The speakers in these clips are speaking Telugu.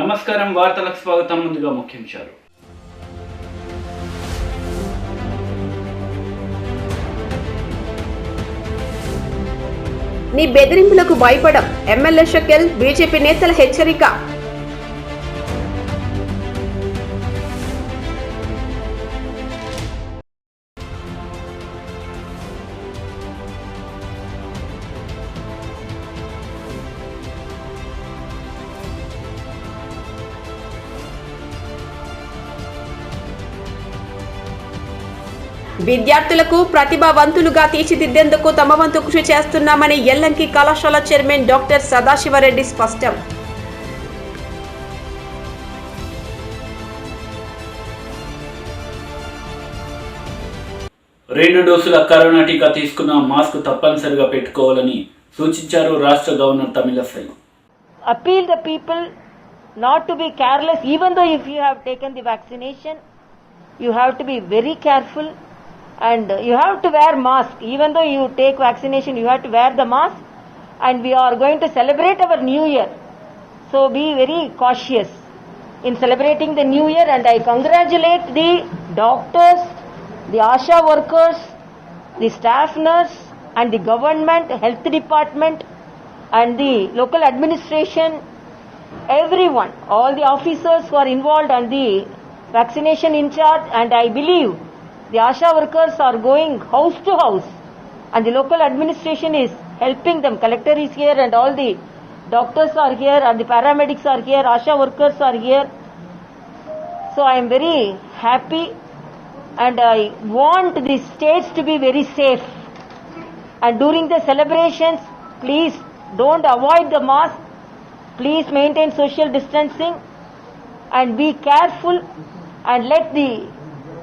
నమస్కారం, వార్తలకు స్వాగతం. ముందుగా ముఖ్యాంశాలు. నీ బెదిరింపులకు భయపడం ఎమ్మెల్యే షకీల్ బీజేపీ నేతల హెచ్చరిక. విద్యార్థులకు ప్రతిభావంతులుగా తీర్చిదిద్దేందుకు తమ వంతు కృషి చేస్తున్నామని ఎల్లంకి కళాశాల చైర్మన్ డాక్టర్ సదాశివరెడ్డి స్పష్టం. రెండు డోసుల కరోనా టీకా తీసుకున్న మాస్క్ తప్పనిసరిగా పెట్టుకోవాలని సూచించారు రాష్ట్ర governor Tamilisai. Appeal the people not to be careless, even though if you have taken the vaccination, you have to be very careful and you have to wear mask. Even though you take vaccination, you have to wear the mask, and we are going to celebrate our new year. So be very cautious in celebrating the new year, and I congratulate the doctors, the ASHA workers, the staff nurse and the government health department and the local administration, everyone, all the officers who are involved and the vaccination in charge. And I believe the ASHA workers are going house to house and the local administration is helping them. Collector is here and all the doctors are here and the paramedics are here, ASHA workers are here. So I am very happy and I want the states to be very safe. And during the celebrations, please don't avoid the mask. Please maintain social distancing and be careful, and let the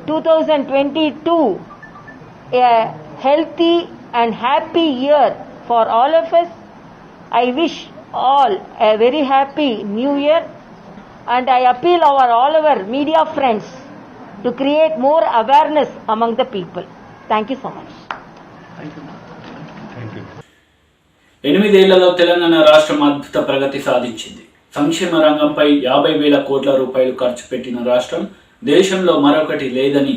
2022 a healthy and happy year for all of us. I wish all a very happy new year, and I appeal all our media friends to create more awareness among the people. Thank you so much. Thank you. 8 ఏళ్లలో తెలంగాణ రాష్ట్రం అద్భుత ప్రగతి సాధించింది. సంక్షేమ రంగంపై 50,000 కోట్ల రూపాయలు ఖర్చు పెట్టిన రాష్ట్రం దేశంలో మరొకటి లేదని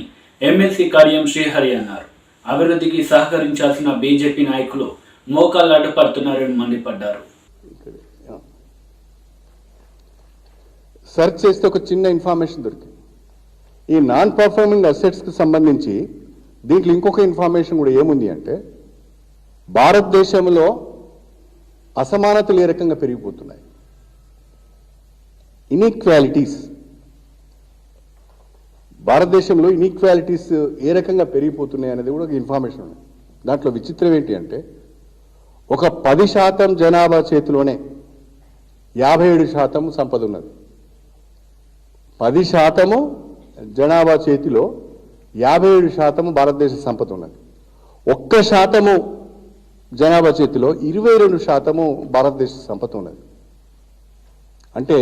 ఎమ్మెల్సీ కడియం శ్రీహరి అన్నారు. అభివృద్ధికి సహకరించాల్సిన బీజేపీ నాయకులు మోకాళ్ళు అడ్డుపడుతున్నారని మండిపడ్డారు. సెర్చ్ చేస్తే ఒక చిన్న ఇన్ఫర్మేషన్ దొరికింది. ఈ నాన్ పర్ఫార్మింగ్ అసెట్స్కి సంబంధించి దీంట్లో ఇంకొక ఇన్ఫర్మేషన్ కూడా ఏముంది అంటే, భారతదేశంలో అసమానతలు ఏ రకంగా పెరిగిపోతున్నాయి, ఇన్ఈక్వాలిటీస్, భారతదేశంలో ఇన్ఈక్వాలిటీస్ ఏ రకంగా పెరిగిపోతున్నాయి అనేది కూడా ఒక ఇన్ఫర్మేషన్ ఉంది. దాంట్లో విచిత్రం ఏంటి అంటే, ఒక 10% జనాభా చేతిలోనే 57% సంపద ఉన్నది. 10% జనాభా చేతిలో 57% భారతదేశ సంపద ఉన్నది. 1% జనాభా చేతిలో 22% భారతదేశ సంపద ఉన్నది. అంటే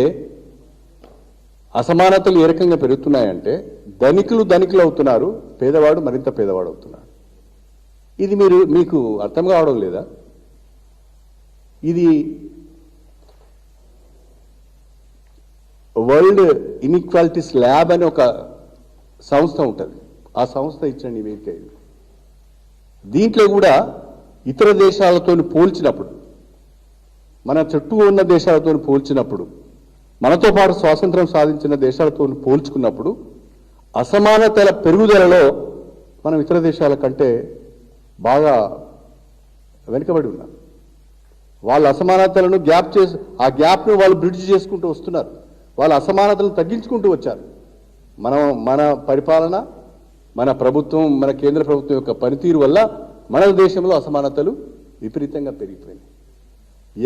అసమానతలు ఏ రకంగా పెరుగుతున్నాయంటే, ధనికులు అవుతున్నారు, పేదవాడు మరింత పేదవాడు అవుతున్నాడు. ఇది మీకు అర్థం కావడం లేదా? ఇది వరల్డ్ ఇన్ఈక్వాలిటీస్ ల్యాబ్ అని ఒక సంస్థ ఉంటుంది. ఆ సంస్థ ఇచ్చిన నివేదిక ఇది. దీంట్లో కూడా ఇతర దేశాలతో పోల్చినప్పుడు, మన చుట్టూ ఉన్న దేశాలతో పోల్చినప్పుడు, మనతో పాటు స్వాతంత్రం సాధించిన దేశాలతో పోల్చుకున్నప్పుడు అసమానతల పెరుగుదలలో మనం ఇతర దేశాల కంటే బాగా వెనుకబడి ఉన్నాం. వాళ్ళ అసమానతలను ఆ గ్యాప్ను వాళ్ళు బ్రిడ్జ్ చేసుకుంటూ వస్తున్నారు. వాళ్ళ అసమానతలను తగ్గించుకుంటూ వచ్చారు. మన పరిపాలన, మన ప్రభుత్వం, మన కేంద్ర ప్రభుత్వం యొక్క పనితీరు వల్ల మన దేశంలో అసమానతలు విపరీతంగా పెరిగిపోయినాయి.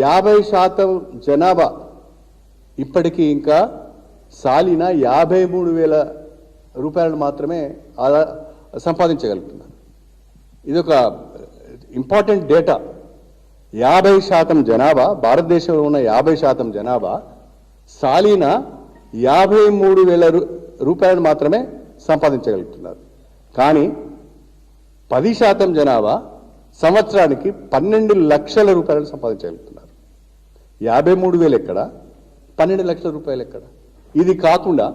50% జనాభా ఇప్పటికీ ఇంకా సాలిన 53,000 రూపాయలు మాత్రమే సంపాదించగలుగుతున్నారు. ఇది ఒక ఇంపార్టెంట్ డేటా. 50% జనాభా, భారతదేశంలో ఉన్న 50% జనాభా సాలిన 53,000 రూపాయలు మాత్రమే సంపాదించగలుగుతున్నారు. కానీ 10% జనాభా సంవత్సరానికి 12 లక్షల రూపాయలు సంపాదించగలుగుతున్నారు. 53,000 ఎక్కడ, 12 లక్షల రూపాయలు ఎక్కడ? ఇది కాకుండా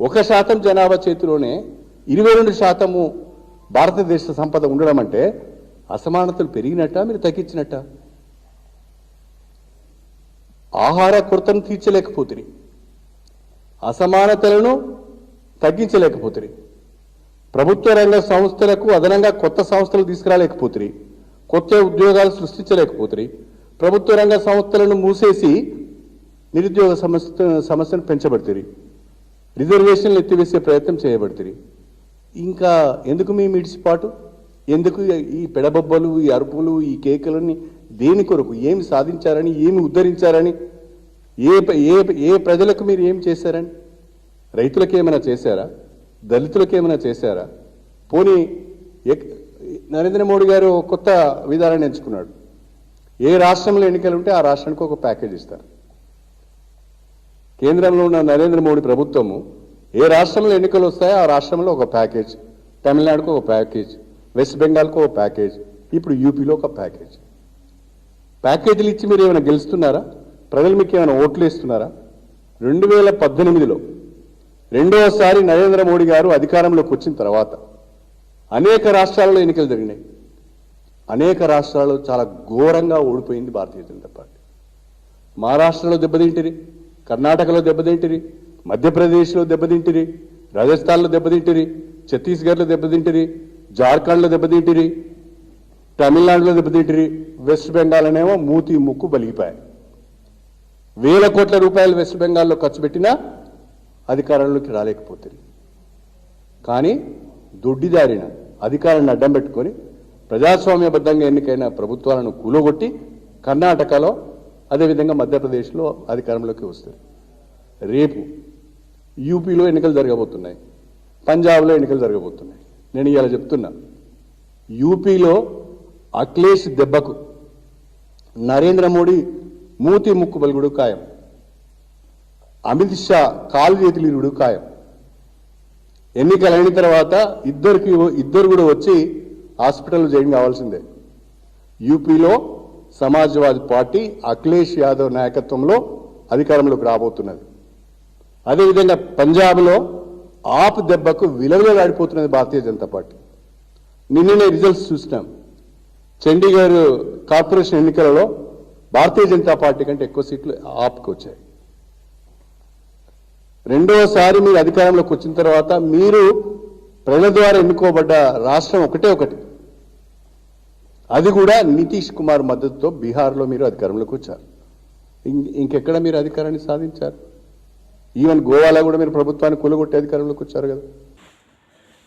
1% జనాభా చేతిలోనే 22% భారతదేశ సంపద ఉండడం అంటే అసమానతలు పెరిగినట్ట, మీరు తగ్గించినట్ట? ఆహార కొరతను తీర్చలేకపోతుంది, అసమానతలను తగ్గించలేకపోతుంది, ప్రభుత్వ రంగ సంస్థలకు అదనంగా కొత్త సంస్థలు తీసుకురాలేకపోతుంది, కొత్త ఉద్యోగాలు సృష్టించలేకపోతుంది, ప్రభుత్వ రంగ సంస్థలను మూసేసి నిరుద్యోగ సమస్యను పెంచబడుతుంది, రిజర్వేషన్లు ఎత్తివేసే ప్రయత్నం చేయబడుతుంది. ఇంకా ఎందుకు మీ మిడిసిపాటు? ఎందుకు ఈ పెడబొబ్బలు, ఈ అరుపులు, ఈ కేకలని? దేని కొరకు? ఏమి సాధించారని, ఏమి ఉద్ధరించారని, ఏ ప్రజలకు మీరు ఏం చేశారని? రైతులకు ఏమైనా చేశారా? దళితులకు ఏమైనా చేశారా? పోనీ నరేంద్ర మోడీ గారు కొత్త విధానాన్ని ఎంచుకున్నాడు. ఏ రాష్ట్రంలో ఎన్నికలు ఉంటే ఆ రాష్ట్రానికి ఒక ప్యాకేజ్ ఇస్తారు. కేంద్రంలో ఉన్న నరేంద్ర మోడీ ప్రభుత్వము ఏ రాష్ట్రంలో ఎన్నికలు వస్తాయో ఆ రాష్ట్రంలో ఒక ప్యాకేజ్, తమిళనాడుకు ఒక ప్యాకేజ్, వెస్ట్ బెంగాల్కు ఒక ప్యాకేజ్, ఇప్పుడు యూపీలో ఒక ప్యాకేజ్. ప్యాకేజీలు ఇచ్చి మీరు ఏమైనా గెలుస్తున్నారా? ప్రజలు మీకు ఏమైనా ఓట్లు ఇస్తున్నారా? 2018లో రెండవసారి నరేంద్ర మోడీ గారు అధికారంలోకి వచ్చిన తర్వాత అనేక రాష్ట్రాల్లో ఎన్నికలు జరిగినాయి. అనేక రాష్ట్రాల్లో చాలా ఘోరంగా ఓడిపోయింది భారతీయ జనతా పార్టీ. మహారాష్ట్రలో దెబ్బతింటిరి, కర్ణాటకలో దెబ్బతింటిరి, మధ్యప్రదేశ్లో దెబ్బతింటిరి, రాజస్థాన్లో దెబ్బతింటిరి, ఛత్తీస్గఢ్లో దెబ్బతింటిరి, జార్ఖండ్లో దెబ్బతింటిరి, తమిళనాడులో దెబ్బతింటిరి, వెస్ట్ బెంగాల్ అనేమో మూతి ముక్కు బలిగిపోయాయి. 1000 కోట్ల రూపాయలు వెస్ట్ బెంగాల్లో ఖర్చు పెట్టినా అధికారంలోకి రాలేకపోతుంది. కానీ దొడ్డిదారిన అధికారాన్ని అడ్డం పెట్టుకొని ప్రజాస్వామ్యబద్ధంగా ఎన్నికైన ప్రభుత్వాలను కూలగొట్టి కర్ణాటకలో, అదేవిధంగా మధ్యప్రదేశ్లో అధికారంలోకి వస్తుంది. రేపు యూపీలో ఎన్నికలు జరగబోతున్నాయి, పంజాబ్లో ఎన్నికలు జరగబోతున్నాయి. నేను ఇవాళ చెప్తున్నా, యూపీలో అఖిలేష్ దెబ్బకు నరేంద్ర మోడీ మూతి ముక్కు బలుగుడు ఖాయం, అమిత్ షా కాలు చేతులు ఇరుడు ఖాయం. ఎన్నికలు అయిన తర్వాత ఇద్దరు కూడా వచ్చి హాస్పిటల్ జాయిన్ కావాల్సిందే. యూపీలో సమాజ్వాదీ పార్టీ అఖిలేష్ యాదవ్ నాయకత్వంలో అధికారంలోకి రాబోతున్నది. అదేవిధంగా పంజాబ్లో ఆప్ దెబ్బకు విలవిలలాడిపోతున్నది భారతీయ జనతా పార్టీ. నిన్ననే రిజల్ట్స్ చూసినాం. చండీగఢ్ కార్పొరేషన్ ఎన్నికలలో భారతీయ జనతా పార్టీ కంటే ఎక్కువ సీట్లు ఆప్కి వచ్చాయి. రెండవసారి మీరు అధికారంలోకి వచ్చిన తర్వాత మీరు ప్రజల ద్వారా ఎన్నుకోబడ్డ రాష్ట్రం ఒకటి, అది కూడా నితీష్ కుమార్ మద్దతుతో బీహార్లో మీరు అధికారంలోకి వచ్చారు. ఇంకెక్కడ మీరు అధికారాన్ని సాధించారు? ఈవెన్ గోవాలో కూడా మీరు ప్రభుత్వాన్ని కూలగొట్టి అధికారంలోకి వచ్చారు కదా.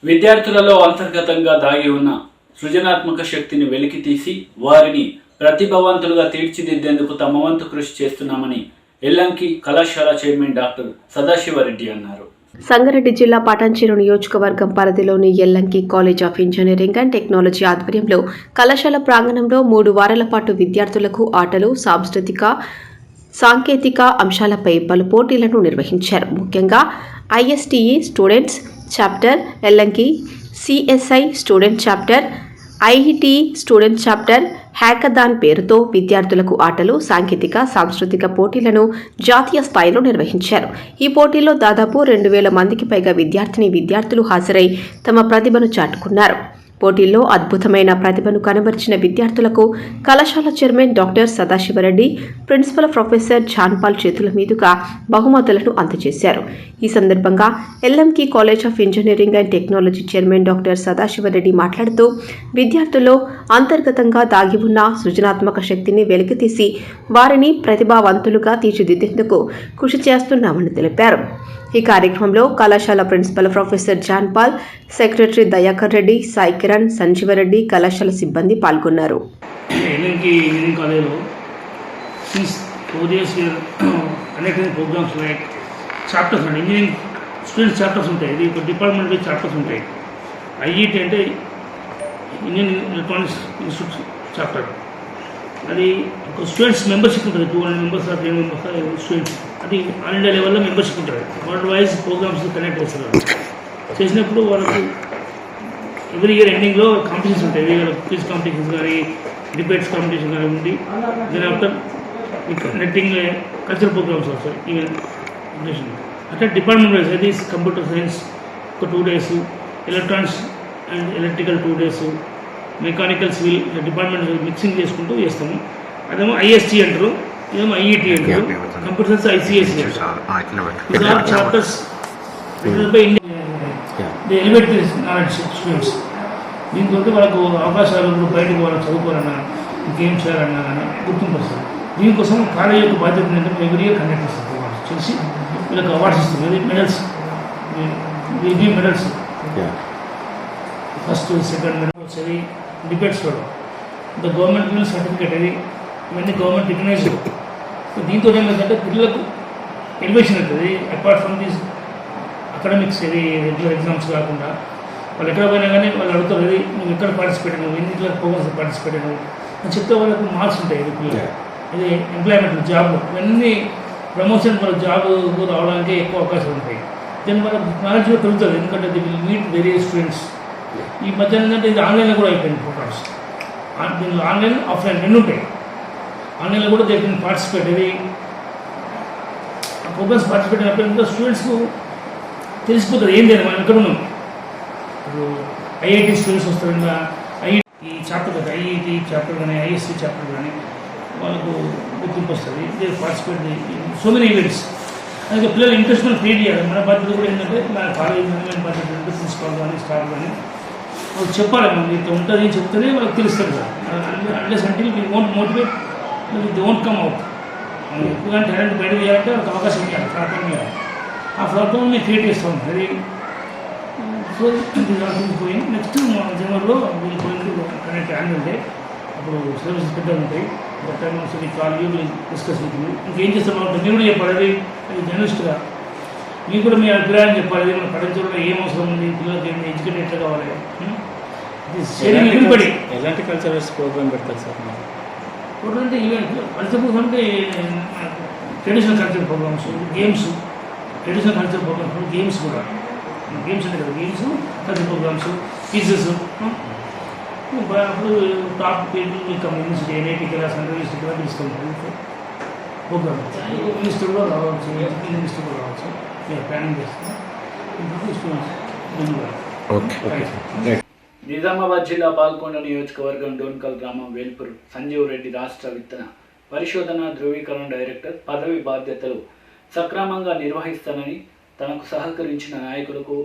విద్యార్థులలో అంతర్గతంగా దాగి ఉన్న సృజనాత్మక శక్తిని వెలికితీసి వారిని ప్రతిభావంతులుగా తీర్చిదిద్దేందుకు తమ వంతు కృషి చేస్తున్నామని ఎల్లంకి కళాశాల చైర్మన్ డాక్టర్ సదాశివరెడ్డి అన్నారు. సంగారెడ్డి జిల్లా పటాన్చెరు నియోజకవర్గం పరిధిలోని Yellanki college of engineering and technology ఆధ్వర్యంలో కళాశాల ప్రాంగణంలో 3 వారాల పాటు విద్యార్థులకు ఆటలు, సాంకేతిక అంశాలపై పలు పోటీలను నిర్వహించారు. ముఖ్యంగా ఐఎస్టీఈ students chapter, Yellanki CSI student chapter, ఐఈటీ student chapter hackathon పేరుతో విద్యార్థులకు ఆటలు, సాంస్కృతిక పోటీలను జాతీయ స్థాయిలో నిర్వహించారు. ఈ పోటీల్లో దాదాపు 2000 మందికి పైగా విద్యార్థులు హాజరై తమ ప్రతిభను చాటుకున్నారు. పోటీల్లో అద్భుతమైన ప్రతిభను కనబరిచిన విద్యార్థులకు కళాశాల chairman doctor Sadasivareddy, principal professor John Paul చేతుల మీదుగా బహుమతులను అందజేశారు. ఈ సందర్భంగా ఎల్ఎంకి college of engineering and technology chairman doctor Sadasivareddy మాట్లాడుతూ విద్యార్థుల్లో అంతర్గతంగా దాగి ఉన్న సృజనాత్మక శక్తిని వెలికితీసి వారిని ప్రతిభావంతులుగా తీర్చిదిద్దేందుకు కృషి చేస్తున్నామని తెలిపారు. ఈ కార్యక్రమంలో కళాశాల principal professor John Paul, secretary Dayakar Reddy, Sai Kiran, Sanjeevareddy, కళాశాల సిబ్బంది పాల్గొన్నారు. ఇంజనీరింగ్ కాలేజ్లో సిన్స్ 4 years అనేక ప్రోగ్రామ్స్ లైక్ చాప్టర్స్ అండి, ఇంజనీరింగ్ స్టూడెంట్స్ చాప్టర్స్ ఉంటాయి. ఇది ఒక డిపార్ట్మెంట్ చాప్టర్స్ ఉంటాయి. ఐఈటీ అంటే ఇండియన్ ఎలక్ట్రానిక్స్ ఇన్స్టిట్యూట్ చాప్టర్, అది ఒక స్టూడెంట్స్ మెంబర్షిప్ ఉంటుంది. 200 members 300 members స్టూడెంట్స్. అది ఆల్ ఇండియా లెవెల్లో మెంబర్షిప్ ఉంటుంది. వరల్డ్ వైజ్ ప్రోగ్రామ్స్ కనెక్ట్ చేస్తారు. చేసినప్పుడు వాళ్ళకు ఎవ్రీ ఇయర్ ఎండింగ్లో కాంపిటీషన్స్ ఉంటాయి. క్విజ్ కాంపిటీషన్స్ కానీ, డిబేట్స్ కాంపిటీషన్ కానీ ఉంది. Then after connecting cultural programs also, even at a department wise, that is computer science for 2 days, electronics and electrical 2 days, mechanical civil department mixing చేసుకుంటూ చేస్తాము. అదేమో ఐఎస్టీ అంటారు, ఇదేమో ఐఈటీ అంటారు, కంప్యూటర్ సైన్స్ ఐసిఎస్సి అంటారు. These are chapters written by they elevate this knowledge students. దీంతో వాళ్ళకు అవకాశాలు బయటకు వాళ్ళు చదువుకోవాలన్నా ఇంకేం చేయాలన్నా కానీ గుర్తింపు వస్తుంది. దీనికోసం కాలేజ్ యొక్క బాధ్యత ఏంటంటే ఎవ్రీ ఇయర్ కండక్ట్ చేస్తారు ప్రోగ్రామ్స్ చేసి వీళ్ళకి అవార్డ్స్ ఇస్తుంది. Medals give medals, first second medals, అది డిబేట్స్లో ద గవర్నమెంట్ గివ్ సర్టిఫికేట్, అది ఇవన్నీ గవర్నమెంట్ రికగ్నైజ్. సో దీంతో ఏమైందంటే పిల్లలకు ఎలివేషన్ అవుతుంది. అపార్ట్ ఫ్రమ్ దీస్ అకాడమిక్స్, ఇది రెగ్యులర్ ఎగ్జామ్స్ కాకుండా వాళ్ళు ఎక్కడ పోయినా కానీ వాళ్ళు అడుగుతారు, అది నువ్వు ఎక్కడ పార్టిసిపేట్ అయినావు, ఎన్నింటిలో ప్రోగ్రామ్స్ పార్టిసిపేట్ అయినావు అని చెప్తే వాళ్ళకు మార్క్స్ ఉంటాయి. ఇది పిల్లలు ఇది ఎంప్లాయ్మెంట్, జాబ్, ఇవన్నీ ప్రమోషన్, వాళ్ళ జాబ్ రావడానికి ఎక్కువ అవకాశాలు ఉంటాయి. దీని వల్ల నాలెడ్జ్ కూడా పెరుగుతుంది, ఎందుకంటే the will meet various students. ఈ మధ్య ఏంటంటే ఇది ఆన్లైన్లో కూడా అయిపోయింది ప్రోగ్రామ్స్. దీనిలో ఆన్లైన్ ఆఫ్లైన్ రెండు ఉంటాయి. ఆన్లైన్లో కూడా దే కెన్ పార్టిసిపేట్. ఇది ప్రోగ్రామ్స్ పార్టిసిపేట్ అయినప్పుడు స్టూడెంట్స్కు తెలిసిపోతుంది ఏం లేదు మనం ఎక్కడ ఉన్నాం. ఇప్పుడు ఐఐటి స్టూడెంట్స్ వస్తారు, ఇంకా ఈ చాప్టర్ కదా, ఐఐటి చాప్టర్ కానీ ఐఎస్సి చాప్టర్ కానీ వాళ్ళకు గుర్తింపు వస్తుంది. They participate so many events. అందుకే పిల్లలు ఇంట్రెస్ట్ క్రియేట్ చేయాలి. మన బాధ్యత కూడా ఏంటంటే మన కాలేజ్ మేనేజ్మెంట్ బాధ్యత అంటే ప్రిన్సిపాల్ కానీ స్టాఫ్ కానీ వాళ్ళు చెప్పాలి, మనం ఇంత ఉంటుంది అని చెప్తేనే వాళ్ళకి తెలుస్తుంది కదా. Unless until we won't motivate, they won't come out. మనం ఎక్కువగా టాలెంట్ బయట చేయాలంటే వాళ్ళకి అవకాశం ఇవ్వాలి, ప్లాట్ఫామ్ ఇవ్వాలి. ఆ ప్లాట్ఫామ్ మేము క్రియేట్ చేస్తూ ఉంటాం. అది సో పోయి నెక్స్ట్ జనవరిలో వీళ్ళు పోయింది కనెక్ట్ యాన్యువల్ డే, అప్పుడు సర్వీసెస్ పెద్దగా ఉంటాయి. Call you discuss with you. ఇంకేం చేస్తాం మీరు కూడా చెప్పాలి, అది జర్నలిస్ట్గా మీకు కూడా మీ అభిప్రాయం చెప్పాలి. అది మన పడించడంలో ఏం అవసరం ఉంది, పిల్లలకి ఏంటి, ఎడ్యుకేట్ ఎట్లా కావాలి. ఎవ్రీబడి ఎలాంటి కల్చరల్స్ ప్రోగ్రామ్ పెడతారు సార్? ప్రోగ్రామ్ అంటే ఈవెంట్ కల్చర్ ప్రోగ్రామ్ అంటే traditional culture programs, games, traditional culture programs, games కూడా గేమ్స్ అంటే కదా, గేమ్స్, కల్చర్ ప్రోగ్రామ్స్, క్విజెస్. అప్పుడు టాప్ పీపుల్ కమ్యూనిటీ ఎన్ఐటీ కదా, సెంట్రల్ యూనివర్సిటీ కదా తీసుకుంటారు ప్రోగ్రామ్. మినిస్టర్ కూడా రావచ్చు, మినిస్టర్ కూడా రావచ్చు. మేము ప్లానింగ్ చేస్తాం. నిజామాబాద్ జిల్లా పాల్కొండ నియోజకవర్గం డోన్కల్ గ్రామం వేల్పూర్ సంజీవ్ రెడ్డి రాష్ట్ర విత్తన పరిశోధన ధృవీకరణ డైరెక్టర్ పదవి బాధ్యతలు సక్రమంగా నిర్వహిస్తానని తనకు సహకరించిన నాయకులకు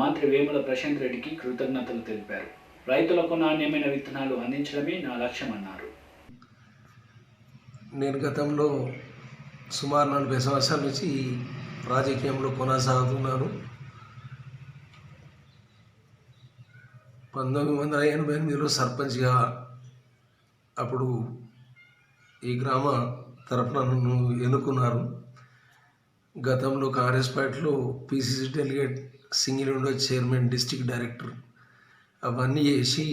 మంత్రి వేముల ప్రశాంత్ రెడ్డికి కృతజ్ఞతలు తెలిపారు. రైతులకు నాణ్యమైన విత్తనాలు అందించడమే నా లక్ష్యమన్నారు. నేను గతంలో సుమారు 40 సంవత్సరాల నుంచి రాజకీయంలో కొనసాగుతున్నాను. 1988లో సర్పంచ్గా అప్పుడు ఈ గ్రామ తరఫున నన్ను ఎన్నుకున్నారు. గతంలో కాంగ్రెస్ పార్టీలో PCC delegate, single window chairman, district director అవన్నీ చేసి,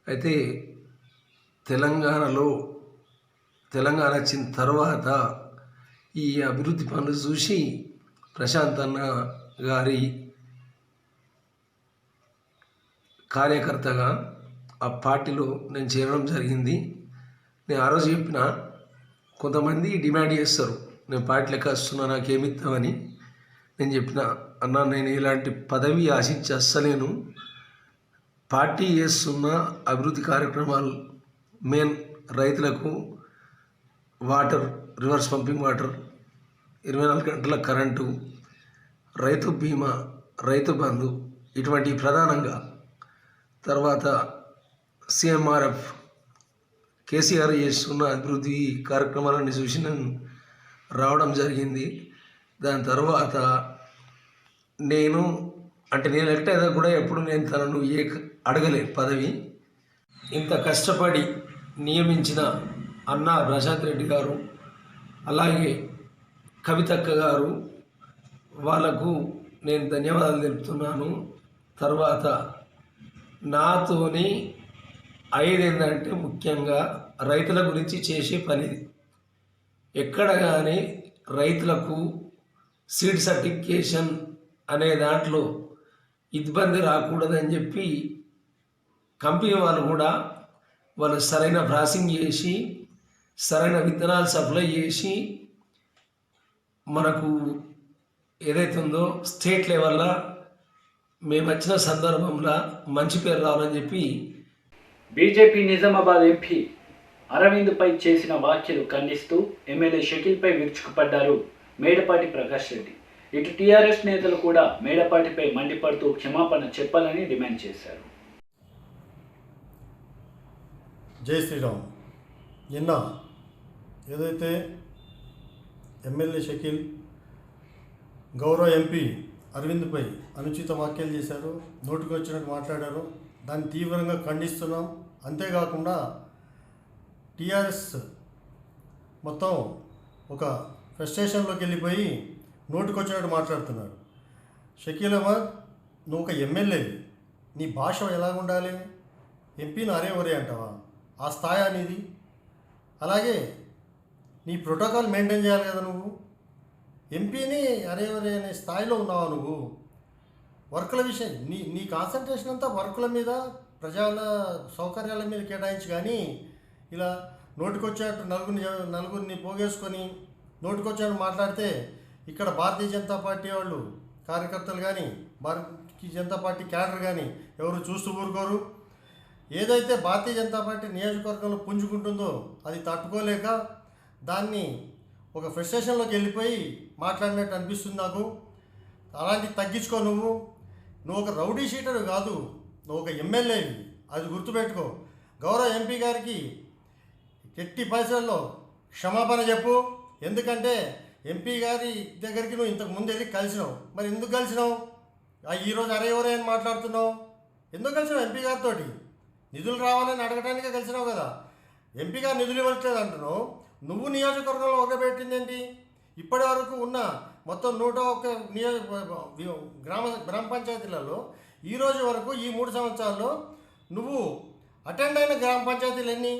అయితే తెలంగాణ వచ్చిన తర్వాత ఈ అభివృద్ధి పనులు చూసి ప్రశాంత్ అన్న గారి కార్యకర్తగా ఆ పార్టీలో నేను చేరడం జరిగింది. నేను ఆ రోజు చెప్పిన, కొంతమంది డిమాండ్ చేస్తారు నేను పార్టీలోకి వస్తున్నా నాకేమిస్తామని. నేను చెప్పిన, అన్న నేను ఇలాంటి పదవి ఆశించి వస్తలేను, పార్టీ చేస్తున్న అభివృద్ధి కార్యక్రమాలు మెయిన్ రైతులకు వాటర్, రివర్స్ పంపింగ్ వాటర్, 24 గంటల కరెంటు, రైతు బీమా, రైతు బంధు, ఇటువంటి ప్రధానంగా. తర్వాత సిఎంఆర్ఎఫ్, కేసీఆర్ చేస్తున్న అభివృద్ధి కార్యక్రమాలను చూసి నేను రావడం జరిగింది. దాని తర్వాత నేను ఎలక్ట్ అయ్యేదా కూడా ఎప్పుడు నేను తనను అడగలే పదవి. ఇంత కష్టపడి నియమించిన అన్న ప్రశాంత్ రెడ్డి గారు, అలాగే కవితక్క గారు, వాళ్ళకు నేను ధన్యవాదాలు తెలుపుతున్నాను. తర్వాత నాతోని అయ్యేదేంటంటే ముఖ్యంగా రైతుల గురించి చేసే పని. ఎక్కడ కానీ రైతులకు సీడ్ సర్టిఫికేషన్ అనే దాంట్లో ఇబ్బంది రాకూడదని చెప్పి కంపెనీ వాళ్ళు కూడా వాళ్ళు సరైన ప్రాసెసింగ్ చేసి సరైన విత్తనాలు సప్లై చేసి మనకు ఏదైతే ఉందో స్టేట్ లెవెల్లో మేము వచ్చిన సందర్భంలో మంచి పేరు రావాలని చెప్పి బీజేపీ నిజామాబాద్ ఎంపీ అరవింద్పై చేసిన వ్యాఖ్యలు ఖండిస్తూ ఎమ్మెల్యే షకీల్పై విరుచుకుపడ్డారు మేడపాటి ప్రకాష్ రెడ్డి. ఇటు టీఆర్ఎస్ నేతలు కూడా మేడపాటిపై మండిపడుతూ క్షమాపణ చెప్పాలని డిమాండ్ చేశారు. జై శ్రీరామ్. నిన్న ఏదైతే ఎమ్మెల్యే షకీల్ గౌరవ ఎంపీ అరవింద్పై అనుచిత వ్యాఖ్యలు చేశారు, నోటికి వచ్చినట్టు మాట్లాడారు, దాన్ని తీవ్రంగా ఖండిస్తున్నాం. అంతేకాకుండా టీఆర్ఎస్ మొత్తం ఒక ఫ్రస్ట్రేషన్లోకి వెళ్ళిపోయి నోటికి వచ్చినట్టు మాట్లాడుతున్నారు. షకీల్ అహ్మద్, నువ్వు ఒక ఎమ్మెల్యేవి, నీ భాష ఎలా ఉండాలి? ఎంపీని అరే ఒరే అంటావా? ఆ స్థాయి అనేది. అలాగే నీ ప్రోటోకాల్ మెయింటైన్ చేయాలి కదా. నువ్వు ఎంపీని అరే ఒరే అనే స్థాయిలో ఉన్నావా? నువ్వు వర్కుల విషయం నీ కాన్సన్ట్రేషన్ అంతా వర్కుల మీద, ప్రజల సౌకర్యాల మీద కేటాయించి, కానీ ఇలా నోటికొచ్చేట్టు నలుగురిని పోగేసుకొని నోటికొచ్చేట్టు మాట్లాడితే ఇక్కడ భారతీయ జనతా పార్టీ వాళ్ళు కార్యకర్తలు కానీ, భారతీయ జనతా పార్టీ క్యాడర్ కానీ ఎవరు చూస్తూ ఊరుకోరు. ఏదైతే భారతీయ జనతా పార్టీ నియోజకవర్గంలో పుంజుకుంటుందో అది తట్టుకోలేక దాన్ని ఒక ఫ్రస్ట్రేషన్లోకి వెళ్ళిపోయి మాట్లాడినట్టు అనిపిస్తుంది నాకు. అలాంటి తగ్గించుకో. నువ్వు ఒక రౌడీ షీటర్ కాదు, నువ్వు ఒక ఎమ్మెల్యేవి, అది గుర్తుపెట్టుకో. గౌరవ ఎంపీ గారికి ఎట్టి పరిస్థితుల్లో క్షమాపణ చెప్పు. ఎందుకంటే ఎంపీ గారి దగ్గరికి నువ్వు ఇంతకు ముందు వెళ్ళి కలిసినావు. మరి ఎందుకు కలిసినావు? ఈరోజు అరే ఎవరే అని మాట్లాడుతున్నావు? ఎందుకు కలిసినావు ఎంపీ గారితో? నిధులు రావాలని అడగడానికే కలిసినావు కదా. ఎంపీ గారు నిధులు ఇవ్వట్లేదు అంటున్నావు. నువ్వు నియోజకవర్గంలో ఒకబెట్టిందేంటి? ఇప్పటి వరకు ఉన్న మొత్తం 101 గ్రామ పంచాయతీలలో ఈరోజు వరకు ఈ 3 సంవత్సరాల్లో నువ్వు అటెండ్ అయిన గ్రామ పంచాయతీలు ఎన్ని?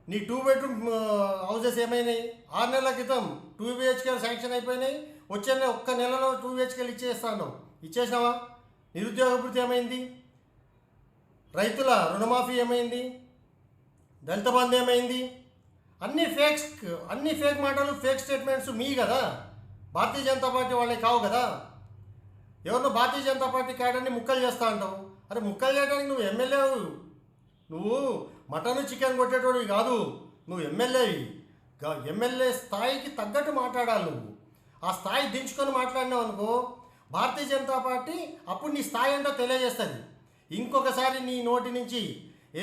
నీ 2 బెడ్రూమ్ హౌసెస్ ఏమైనాయి? 6 నెలల క్రితం 2 BHK శాంక్షన్ అయిపోయినాయి. వచ్చే ఒక్క నెలలో 2 BHK ఇచ్చేస్తాను. ఇచ్చేసినావా? నిరుద్యోగ భృతి ఏమైంది? రైతుల రుణమాఫీ ఏమైంది? దళిత బంధు ఏమైంది? అన్ని ఫేక్ మాటలు, ఫేక్ స్టేట్మెంట్స్ మీ కదా, భారతీయ జనతా పార్టీ వాళ్ళే కావు కదా. ఎవరినో భారతీయ జనతా పార్టీ క్యాడర్ని ముక్కలు చేస్తా అంటావు. అరే ముక్కలు చేయడానికి నువ్వు ఎమ్మెల్యేవు. నువ్వు మటన్ చికెన్ కొట్టేటోడివి కాదు, నువ్వు ఎమ్మెల్యేవి. ఎమ్మెల్యే స్థాయికి తగ్గట్టు మాట్లాడాలి. నువ్వు ఆ స్థాయి దించుకొని మాట్లాడినావు అనుకో, భారతీయ జనతా పార్టీ అప్పుడు నీ స్థాయి ఏంటో తెలియజేస్తుంది. ఇంకొకసారి నీ నోటి నుంచి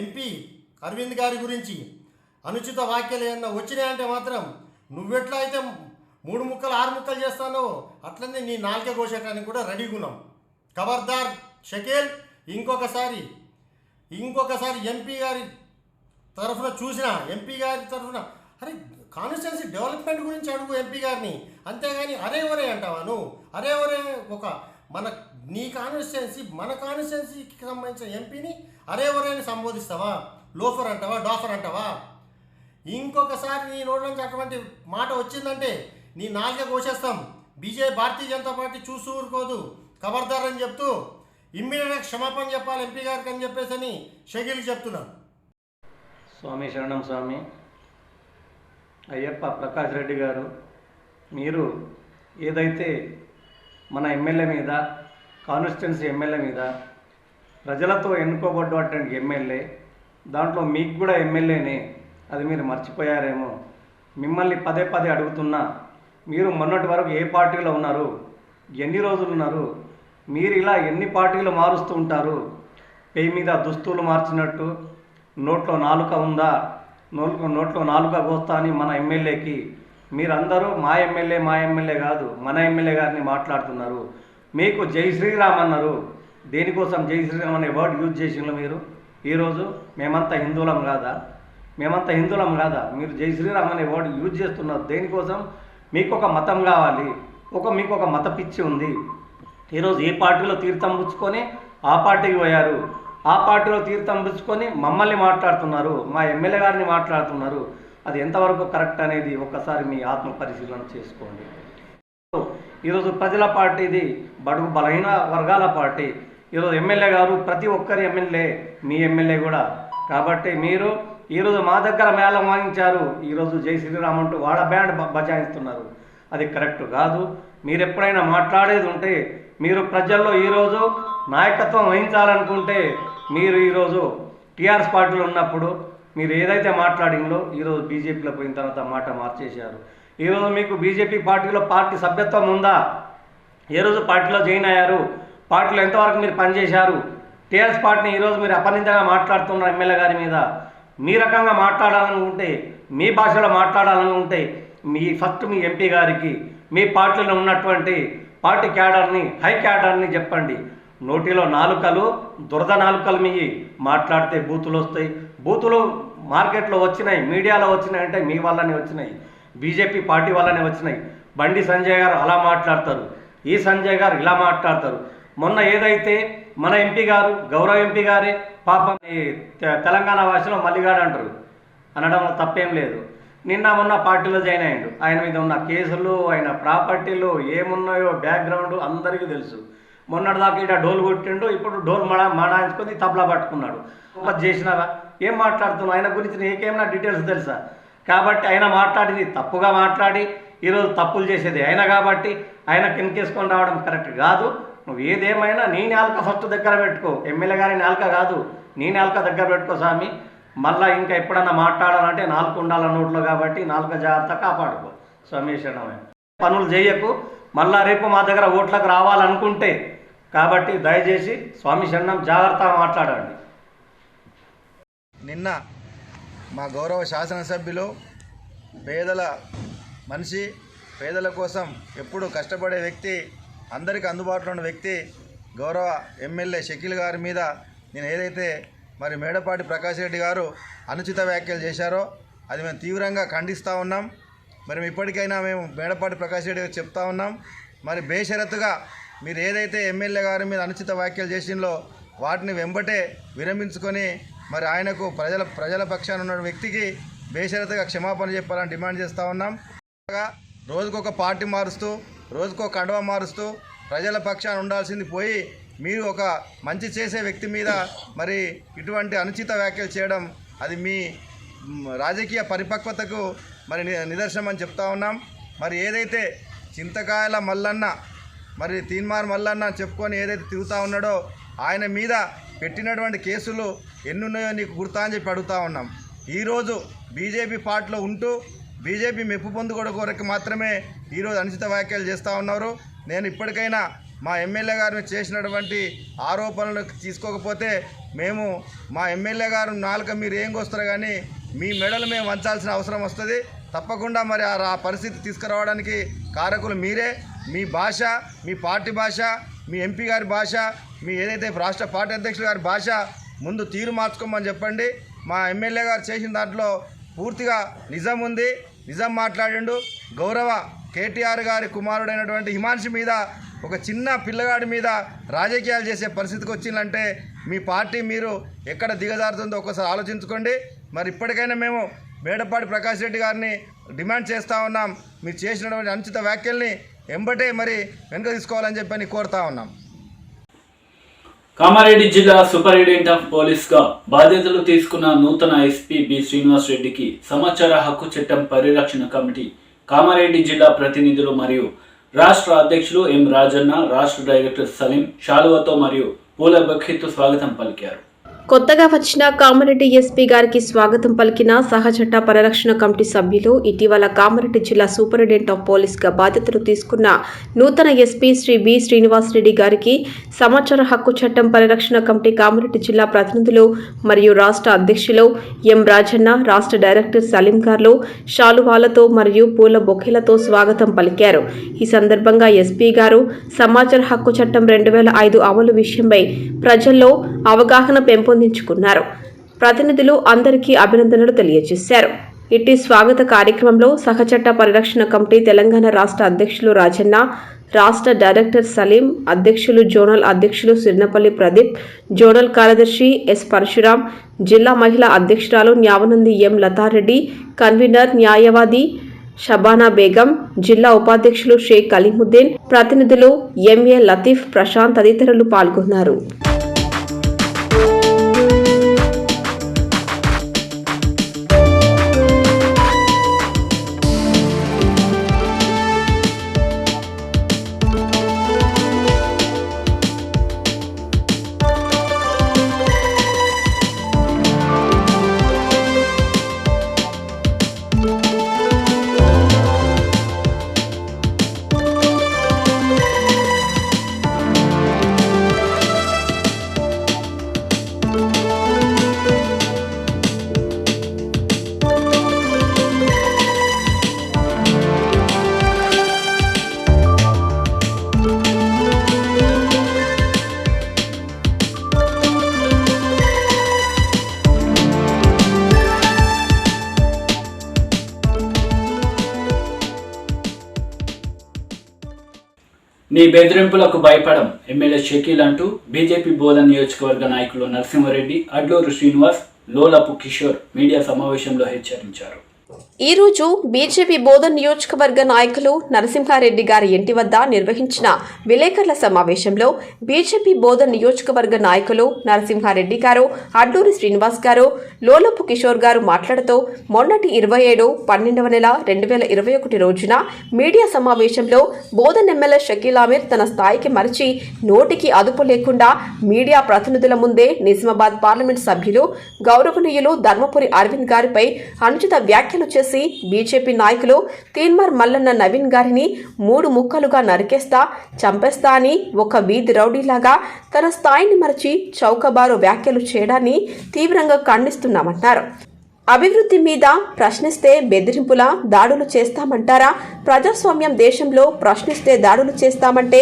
ఎంపీ అరవింద్ గారి గురించి అనుచిత వ్యాఖ్యలు ఏమన్నా వచ్చినాయంటే మాత్రం నువ్వెట్లా అయితే 3 ముక్కలు 6 ముక్కలు చేస్తానో అట్లనే నీ నాలుక కోసేయడానికి కూడా రెడీగా ఉన్నాం. ఖబర్దార్ షకీల్, ఇంకొకసారి ఎంపీ గారి తరఫున చూసినా, ఎంపీ గారి తరఫున అరే కాన్స్టిట్యున్సీ డెవలప్మెంట్ గురించి అడుగు ఎంపీ గారిని. అంతేగాని అరే ఒరే అంటావా నువ్వు? అరే ఒరే నీ కాన్స్టిట్యున్సీ, మన కాన్స్టిట్యున్సీకి సంబంధించిన ఎంపీని అరే ఒరే అని సంబోధిస్తావా? లోఫర్ అంటావా? డాఫర్ అంటావా? ఇంకొకసారి నీ నోటి నుంచి అటువంటి మాట వచ్చిందంటే నీ నాలుక కోసేస్తాం. భారతీయ జనతా పార్టీ చూస్తూ ఊరుకోదు. ఖబర్దార్ అని చెప్తూ ఇమ్మీడియట్గా క్షమాపణ చెప్పాలి ఎంపీ గారికి అని చెప్పేసి షకీల్కి చెప్తున్నాను. స్వామి శరణం స్వామి. అయ్యప్ప ప్రకాష్ రెడ్డి గారు, మీరు ఏదైతే మన ఎమ్మెల్యే మీద, కాన్స్టిట్యున్సీ ఎమ్మెల్యే మీద, ప్రజలతో ఎన్నుకోబడ్డటువంటి ఎమ్మెల్యే, దాంట్లో మీకు కూడా ఎమ్మెల్యేనే, అది మీరు మర్చిపోయారేమో. మిమ్మల్ని పదే అడుగుతున్నా, మీరు మొన్నటి వరకు ఏ పార్టీలో ఉన్నారు? ఎన్ని రోజులు ఉన్నారు? మీరు ఇలా ఎన్ని పార్టీలు మారుస్తూ ఉంటారు? పేయి మీద దుస్తులు మార్చినట్టు నోట్లో నాలుక ఉందా, నోట్లో నాలుక కోస్తా అని మన ఎమ్మెల్యేకి మీరందరూ మా ఎమ్మెల్యే కాదు, మన ఎమ్మెల్యే గారిని మాట్లాడుతున్నారు. మీకు జై శ్రీరామ్ అన్నారు. దేనికోసం జై శ్రీరామ్ అనే వర్డ్ యూజ్ చేసిండ్రు మీరు? ఈరోజు మేమంతా హిందువులం కాదా? మీరు జై శ్రీరామ్ అనే వర్డ్ యూజ్ చేస్తున్నారు దేనికోసం? మీకు ఒక మతం కావాలి, మీకు ఒక మత పిచ్చి ఉంది. ఈరోజు ఏ పార్టీలో తీర్థం పుచ్చుకొని ఆ పార్టీకి పోయారు, ఆ పార్టీలో తీర్థం పుచ్చుకొని మమ్మల్ని మాట్లాడుతున్నారు, మా ఎమ్మెల్యే గారిని మాట్లాడుతున్నారు. అది ఎంతవరకు కరెక్ట్ అనేది ఒక్కసారి మీ ఆత్మ పరిశీలన చేసుకోండి. ఈరోజు ప్రజల పార్టీది, బడుగు బలహీన వర్గాల పార్టీ. ఈరోజు ఎమ్మెల్యే గారు ప్రతి ఒక్కరి ఎమ్మెల్యే, మీ ఎమ్మెల్యే కూడా. కాబట్టి మీరు ఈరోజు మా దగ్గర మేళం వాయించారు, ఈరోజు జై శ్రీరామ్ అంటూ వాళ్ళ బ్యాండ్ బజాయిస్తున్నారు. అది కరెక్ట్ కాదు. మీరు ఎప్పుడైనా మాట్లాడేది ఉంటే మీరు ప్రజల్లో ఈరోజు నాయకత్వం వహించాలనుకుంటే మీరు ఈరోజు టీఆర్ఎస్ పార్టీలో ఉన్నప్పుడు మీరు ఏదైతే మాట్లాడిందో ఈరోజు బీజేపీలో పోయిన తర్వాత మాట మార్చేశారు. ఈరోజు మీకు బీజేపీ పార్టీలో పార్టీ సభ్యత్వం ఉందా? ఏ రోజు పార్టీలో జాయిన్ అయ్యారు? పార్టీలో ఎంతవరకు మీరు పనిచేశారు? టీఆర్ఎస్ పార్టీని ఈరోజు మీరు అపనిందంగా మాట్లాడుతున్నారు ఎమ్మెల్యే గారి మీద. మీ రకంగా మాట్లాడాలనుకుంటే, మీ భాషలో మాట్లాడాలనుకుంటే ఫస్ట్ మీ ఎంపీ గారికి, మీ పార్టీలో ఉన్నటువంటి పార్టీ క్యాడర్ని, హై క్యాడర్ని చెప్పండి. నోటిలో నాలుకలు, దురద నాలుకలు మీ మాట్లాడితే బూతులు వస్తాయి. బూతులు మార్కెట్లో వచ్చినాయి, మీడియాలో వచ్చినాయి అంటే మీ వల్లనే వచ్చినాయి, బీజేపీ పార్టీ వల్లనే వచ్చినాయి. బండి సంజయ్ గారు అలా మాట్లాడతారు, ఈ సంజయ్ గారు ఇలా మాట్లాడతారు. మొన్న ఏదైతే మన ఎంపీ గారు, గౌరవ ఎంపీ గారే పాపం తెలంగాణ భాషలో మల్లిగాడు అంటారు, అనడం తప్పేం లేదు. నిన్న మొన్న పార్టీలో జాయిన్ అయ్యాడు. ఆయన మీద ఉన్న కేసులు, ఆయన ప్రాపర్టీలు ఏమున్నాయో బ్యాక్గ్రౌండ్ అందరికీ తెలుసు. మొన్నటిదాకా ఇట డోలు కొట్టిండు, ఇప్పుడు డోలు మడాయించుకొని తబలా పట్టుకున్నాడు. చేసినావా? ఏం మాట్లాడుతున్నావు? ఆయన గురించి నీకేమైనా డీటెయిల్స్ తెలుసా? కాబట్టి ఆయన మాట్లాడింది తప్పుగా మాట్లాడి ఈరోజు తప్పులు చేసేది ఆయన కాబట్టి ఆయన కింకేసుకొని రావడం కరెక్ట్ కాదు. నువ్వు ఏదేమైనా నీ నాలుక ఫస్ట్ దగ్గర పెట్టుకో, ఎమ్మెల్యే గారి నాలుక కాదు, నీ నాలుక దగ్గర పెట్టుకో స్వామి. మళ్ళీ ఇంకా ఎప్పుడన్నా మాట్లాడాలంటే నాలుగు ఉండాల నోట్లో, కాబట్టి నాలుక జాగ్రత్త కాపాడుకో స్వామి. శరణమే. పనులు చేయకు, మళ్ళా రేపు మా దగ్గర ఓట్లకు రావాలనుకుంటే. కాబట్టి దయచేసి స్వామి శరణం జాగ్రత్తగా మాట్లాడండి. నిన్న మా గౌరవ శాసనసభ్యులు, పేదల మనిషి, పేదల కోసం ఎప్పుడు కష్టపడే వ్యక్తి, అందరికీ అందుబాటులో ఉన్న వ్యక్తి గౌరవ ఎమ్మెల్యే షకీల్ గారి మీద నేను ఏదైతే మరి మేడపాటి ప్రకాష్ రెడ్డి గారు అనుచిత వ్యాఖ్యలు చేశారో అది మేము తీవ్రంగా ఖండిస్తూ ఉన్నాం. మరి ఇప్పటికైనా మేము మేడపాటి ప్రకాష్ రెడ్డి గారు చెప్తా ఉన్నాం, మరి బేషరతుగా మీరు ఏదైతే ఎమ్మెల్యే గారి మీద అనుచిత వ్యాఖ్యలు చేసిందో వాటిని వెంబటే విరమించుకొని మరి ఆయనకు ప్రజల పక్షాన ఉన్న వ్యక్తికి బేషరతుగా క్షమాపణ చెప్పాలని డిమాండ్ చేస్తూ ఉన్నాం. రోజుకొక పార్టీ మారుస్తూ, రోజుకో కండువా మారుస్తూ ప్రజల పక్షాన ఉండాల్సింది పోయి మీరు ఒక మంచి చేసే వ్యక్తి మీద మరి ఇటువంటి అనుచిత వ్యాఖ్యలు చేయడం అది మీ రాజకీయ పరిపక్వతకు మరి నిదర్శనం అని చెప్తా ఉన్నాం. మరి ఏదైతే చింతకాయల మల్లన్న, మరి తీన్మార్ మల్లన్న చెప్పుకొని ఏదైతే తిరుగుతూ ఉన్నాడో ఆయన మీద పెట్టినటువంటి కేసులు ఎన్నున్నాయో నీకు గుర్తా అని చెప్పి అడుగుతూ ఉన్నాం. ఈరోజు బీజేపీ పార్టీలో ఉంటూ బీజేపీ మెప్పు పొందుకోవడం కొరకు మాత్రమే ఈరోజు అనుచిత వ్యాఖ్యలు చేస్తూ ఉన్నారు. నేను ఇప్పటికైనా మా ఎమ్మెల్యే గారిని చేసినటువంటి ఆరోపణలు తీసుకోకపోతే మేము మా ఎమ్మెల్యే గారు నాలుక మీరు ఏం కోస్తారు కానీ మీ మెడలు మేము వంచాల్సిన అవసరం వస్తుంది. తప్పకుండా మరి ఆ పరిస్థితి తీసుకురావడానికి కారకులు మీరే. మీ భాష, మీ పార్టీ భాష, మీ ఎంపీ గారి భాష, మీ ఏదైతే రాష్ట్ర పార్టీ అధ్యక్షుల గారి భాష ముందు తీరు మార్చుకోమని చెప్పండి. మా ఎమ్మెల్యే గారు చేసిన దాంట్లో పూర్తిగా నిజం ఉంది, నిజం మాట్లాడిండు. గౌరవ కేటీఆర్ గారి కుమారుడైనటువంటి హిమాన్షి మీద, ఒక చిన్న పిల్లగాడి మీద రాజకీయాలు చేసే పరిస్థితికి వచ్చిందంటే మీ పార్టీ మీరు ఎక్కడ దిగజారుతుందో ఒకసారి ఆలోచించుకోండి. మరి ఇప్పటికైనా మేము మేడపాటి ప్రకాష్ రెడ్డి గారిని డిమాండ్ చేస్తూ ఉన్నాం, మీరు చేసినటువంటి అనుచిత వ్యాఖ్యల్ని ఎంబటే మరి వెనుక తీసుకోవాలని చెప్పని కోరుతా ఉన్నాం. కామారెడ్డి జిల్లా సూపరింటెండెంట్ ఆఫ్ పోలీస్గా బాధ్యతలు తీసుకున్న నూతన ఎస్పీ బి శ్రీనివాస్ రెడ్డికి సమాచార హక్కు చట్టం పరిరక్షణ కమిటీ కామారెడ్డి జిల్లా ప్రతినిధులు మరియు రాష్ట్ర అధ్యక్షులు ఎం రాజన్న, రాష్ట్ర డైరెక్టర్ సలీం శాలువతో మరియు పూల బొకేతో స్వాగతం పలికారు. కొత్తగా వచ్చిన కామారెడ్డి ఎస్పీ గారికి స్వాగతం పలికిన సహచట్ట పరిరక్షణ కమిటీ సభ్యులు ఇటీవల కామారెడ్డి జిల్లా సూపరింటెండెంట్ ఆఫ్ పోలీస్గా బాధ్యతలు తీసుకున్న నూతన ఎస్పీ శ్రీ బి శ్రీనివాస్ రెడ్డి గారికి సమాచార హక్కు చట్టం పరిరక్షణ కమిటీ కామారెడ్డి జిల్లా ప్రతినిధులు మరియు రాష్ట్ర అధ్యక్షులు ఎం రాజన్న, రాష్ట్ర డైరెక్టర్ సలీం గారు శాలువాలతో మరియు పూల బొకేలతో స్వాగతం పలికారు. ఈ సందర్భంగా ఎస్పీ గారు సమాచార హక్కు చట్టం 2005 అమలు విషయంపై ప్రజల్లో అవగాహన పెంపొందించుకున్నారు. ప్రతినిధులు అందరికీ అభినందనలు తెలియజేశారు. ఇట్టి స్వాగత కార్యక్రమంలో సహచట్ట పరిరక్షణ కమిటీ తెలంగాణ రాష్ట్ర అధ్యక్షులు రాజన్న, రాష్ట్ర డైరెక్టర్ సలీం, అధ్యక్షులు జోనల్ అధ్యక్షులు సిరినపల్లి ప్రదీప్, జోనల్ కార్యదర్శి ఎస్ పరశురాం, జిల్లా మహిళా అధ్యక్షురాలు న్యావనంది ఎం లతారెడ్డి, కన్వీనర్ న్యాయవాది షబానా బేగం, జిల్లా ఉపాధ్యక్షులు షేక్ అలీముద్దీన్, ప్రతినిధులు ఎంఏ లతీఫ్, ప్రశాంత్ తదితరులు పాల్గొన్నారు. నీ బెదిరింపులకు భయపడం ఎమ్మెల్యే షకీల్ అంటూ బీజేపీ బోధన్ నియోజకవర్గ నాయకులు నరసింహారెడ్డి, అడ్లూరు శ్రీనివాస్, లోలపు కిషోర్ మీడియా సమావేశంలో హెచ్చరించారు. ఈ రోజు బీజేపీ బోధన్ నియోజకవర్గ నాయకులు నరసింహారెడ్డి గారి ఇంటి వద్ద నిర్వహించిన విలేకరుల సమావేశంలో బీజేపీ బోధన్ నియోజకవర్గ నాయకులు నరసింహారెడ్డి గారు, అడ్లూరి శ్రీనివాస్ గారు, లోలపు కిషోర్ గారు మాట్లాడుతూ మొన్నటి 27/12/2021 రోజున మీడియా సమావేశంలో బోధన్ ఎమ్మెల్యే షకీల్ అమీర్ తన స్థాయికి మరిచి నోటికి అదుపు లేకుండా మీడియా ప్రతినిధుల ముందే నిజామాబాద్ పార్లమెంట్ సభ్యులు గౌరవనీయులు ధర్మపురి అరవింద్ గారిపై అనుచిత వ్యాఖ్యలు చేసి బీజేపీ నాయకులు తీన్మార్ మల్లన్న నవీన్ గారిని 3 ముక్కలుగా నరికేస్తా, చంపేస్తా అని ఒక వీధి రౌడీలాగా తన స్థాయిని మరచి చౌకబారు వ్యాఖ్యలు చేయడాన్ని తీవ్రంగా ఖండిస్తున్నామన్నారు. అభివృద్ధి మీద ప్రశ్నిస్తే బెదిరింపుల దాడులు చేస్తామంటారా? ప్రజాస్వామ్యం దేశంలో ప్రశ్నిస్తే దాడులు చేస్తామంటే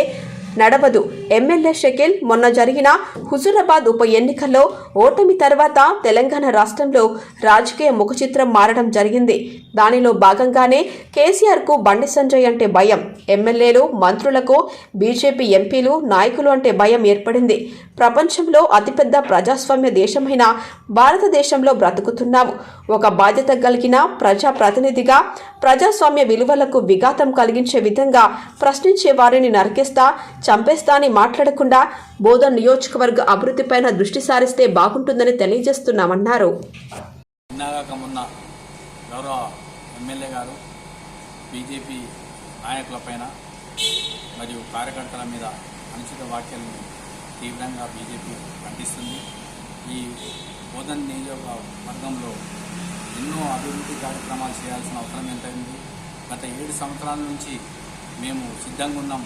నడవదు. ఎమ్మెల్యే షకీల్ మొన్న జరిగిన హుజూరాబాద్ ఉప ఎన్నికల్లో ఓటమి తర్వాత తెలంగాణ రాష్ట్రంలో రాజకీయ ముఖచిత్రం మారడం జరిగింది. దానిలో భాగంగానే కేసీఆర్కు బండి సంజయ్ అంటే భయం, ఎమ్మెల్యేలు, మంత్రులకు బీజేపీ ఎంపీలు, నాయకులు అంటే భయం ఏర్పడింది. ప్రపంచంలో అతిపెద్ద ప్రజాస్వామ్య దేశమైన భారతదేశంలో బ్రతుకుతున్నాము. ఒక బాధ్యత కలిగిన ప్రజాప్రతినిధిగా ప్రజాస్వామ్య విలువలకు విఘాతం కలిగించే విధంగా ప్రశ్నించే వారిని నరికేస్తా, చంపేస్తా అని మాట్లాడకుండా బోధన్ నియోజకవర్గ అభివృద్ధిపైన దృష్టి సారిస్తే బాగుంటుందని తెలియజేస్తున్నామన్నారు. మొన్న గౌరవ ఎమ్మెల్యే గారు బీజేపీ నాయకులపైన మరియు కార్యకర్తల మీద అనుచిత వ్యాఖ్యలను తీవ్రంగా బీజేపీ ఖండిస్తుంది. ఈ బోధన్ నియోజకవర్గంలో ఎన్నో అభివృద్ధి కార్యక్రమాలు చేయాల్సిన అవసరం ఎంతైంది. గత 7 సంవత్సరాల నుంచి మేము సిద్ధంగా ఉన్నాం.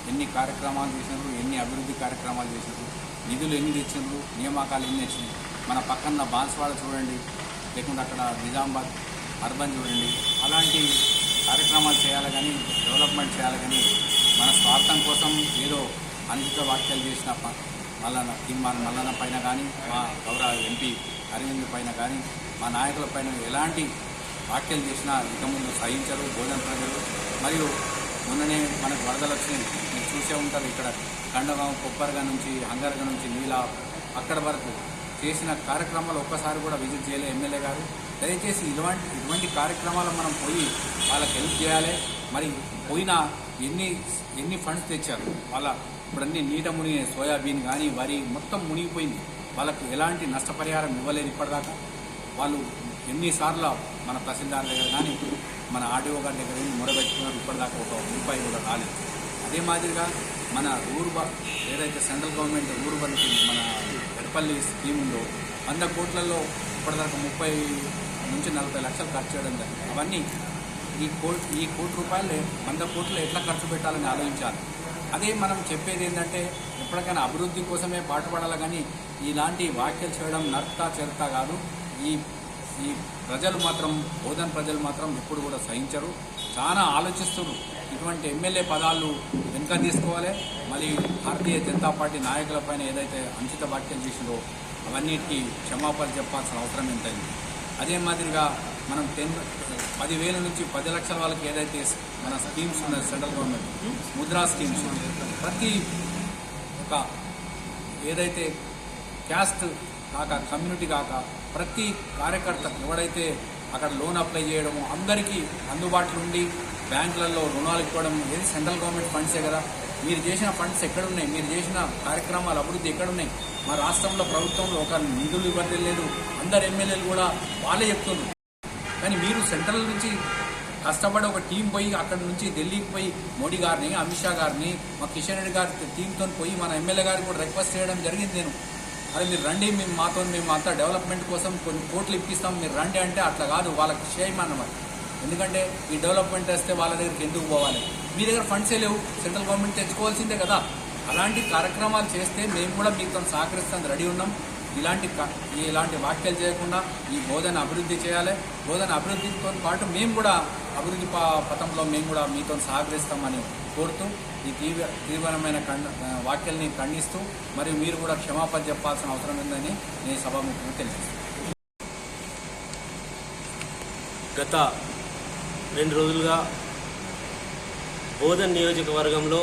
ఎన్ని కార్యక్రమాలు చేసినారు, ఎన్ని అభివృద్ధి కార్యక్రమాలు చేసినారు, నిధులు ఎన్ని తెచ్చినారు, నియామకాలు ఎన్ని వచ్చినాయి. మన పక్కన బాన్స్వాడ చూడండి, లేకుంటే అక్కడ నిజామాబాద్ అర్బన్ చూడండి. అలాంటి కార్యక్రమాలు చేయాలి కానీ, డెవలప్మెంట్ చేయాలి కానీ, మన స్వార్థం కోసం ఏదో అనుచిత వ్యాఖ్యలు చేసిన మల్లన్న పైన కానీ, మా గౌరవ ఎంపీ అరవింద్ పైన కానీ, మా నాయకుల పైన ఎలాంటి వ్యాఖ్యలు చేసినా ఇక ముందు సహించరు బోధన ప్రజలు. మరియు మొన్ననే మనకు వరదలు వచ్చినాయి, మీరు చూసే ఉంటారు. ఇక్కడ కండగాం, కొప్పర్గా నుంచి, హంగర్గా నుంచి నీలా అక్కడ వరకు చేసిన కార్యక్రమాలు ఒక్కసారి కూడా విజిట్ చేయలే ఎమ్మెల్యే గారు. దయచేసి ఇటువంటి కార్యక్రమాలు మనం పోయి వాళ్ళకి హెల్ప్ చేయాలి. మరి పోయినా ఎన్ని ఫండ్స్ తెచ్చారు వాళ్ళ, ఇప్పుడు అన్ని నీట మునిగి సోయాబీన్ కానీ వరి మొత్తం మునిగిపోయింది. వాళ్ళకు ఎలాంటి నష్టపరిహారం ఇవ్వలేదు ఇప్పటిదాకా. వాళ్ళు ఎన్నిసార్లు మన తహసీల్దార్ దగ్గర కానీ, మన ఆర్డీఓ గారి దగ్గర మొరబెట్టుకున్నారు, ఇప్పటిదాకా ఒక రూపాయి కూడా రాలేదు. అదే మాదిరిగా మన ఏదైతే సెంట్రల్ గవర్నమెంట్ ఊరుబడికి మన ఎడపల్లి స్కీమ్ ఉందో 100 కోట్లలో ఇప్పటిదాకా 30 నుంచి 40 లక్షలు ఖర్చు చేయడం జరిగింది. అవన్నీ ఈ కోటి రూపాయలు 100 కోట్లు ఎట్లా ఖర్చు పెట్టాలని ఆలోచించాలి. అదే మనం చెప్పేది ఏంటంటే ఎప్పటికైనా అభివృద్ధి కోసమే పాటుపడాలి కానీ ఇలాంటి వ్యాఖ్యలు చేయడం నర్తా చెరుతా కాదు. ఈ ప్రజలు మాత్రం, బోధన్ ప్రజలు మాత్రం ఎప్పుడు కూడా సహించరు, చాలా ఆలోచిస్తున్నారు. ఇటువంటి ఎమ్మెల్యే పదాలు వెనుక తీసుకోవాలి. మళ్ళీ భారతీయ జనతా పార్టీ నాయకులపైన ఏదైతే అనుచిత వ్యాఖ్యలు చేసిందో అవన్నిటికీ క్షమాపణ చెప్పాల్సిన అవసరం ఎంతైంది. అదే మాదిరిగా మనం 10,000 నుంచి 10 లక్షల వాళ్ళకి ఏదైతే మన స్కీమ్స్ ఉన్నాయి సెంట్రల్ గవర్నమెంట్ ముద్రా స్కీమ్స్, ప్రతి ఒక ఏదైతే క్యాస్ట్ కాక, కమ్యూనిటీ కాక, ప్రతి కార్యకర్త ఎవడైతే అక్కడ లోన్ అప్లై చేయడము, అందరికీ అందుబాటులో ఉండి బ్యాంకులలో రుణాలు ఇవ్వడం, ఏది సెంట్రల్ గవర్నమెంట్ ఫండ్సే కదా. మీరు చేసిన ఫండ్స్ ఎక్కడున్నాయి? మీరు చేసిన కార్యక్రమాల అభివృద్ధి ఎక్కడున్నాయి? మా రాష్ట్రంలో ప్రభుత్వంలో ఒక నిధులు ఇవ్వలేదు. అందరు ఎమ్మెల్యేలు కూడా వాళ్ళే చెప్తున్నారు. కానీ మీరు సెంట్రల్ నుంచి కష్టపడి ఒక టీం పోయి అక్కడి నుంచి ఢిల్లీకి పోయి మోడీ గారిని, అమిత్ షా గారిని, మా కిషన్ రెడ్డి గారి టీంతో పోయి మన ఎమ్మెల్యే గారికి కూడా రిక్వెస్ట్ చేయడం జరిగింది. నేను అరే మీరు రండి, మేము అంతా డెవలప్మెంట్ కోసం కొన్ని కోట్లు ఇప్పిస్తాం, మీరు రండి అంటే అట్లా కాదు, వాళ్ళకి చేయమన్నమాట. ఎందుకంటే ఈ డెవలప్మెంట్ వేస్తే వాళ్ళ దగ్గరికి ఎందుకు పోవాలి? మీ దగ్గర ఫండ్సే లేవు, సెంట్రల్ గవర్నమెంట్ తెచ్చుకోవాల్సిందే కదా. అలాంటి కార్యక్రమాలు చేస్తే మేము కూడా మీతో సహకరిస్తాం, రెడీ ఉన్నాం. ఇలాంటి వ్యాఖ్యలు చేయకుండా ఈ బోధన అభివృద్ధి చేయాలి. బోధన అభివృద్ధితో పాటు మేము కూడా అభివృద్ధి పథంలో మేము కూడా మీతో సహకరిస్తామని కోరుతూ ఈ తీవ్రమైన వ్యాఖ్యల్ని ఖండిస్తూ మరియు మీరు కూడా క్షమాపణ చెప్పాల్సిన అవసరం ఉందని నేను సభాముఖంగా తెలియజేస్తాను. గత 2 రోజులుగా బోధన్ నియోజకవర్గంలో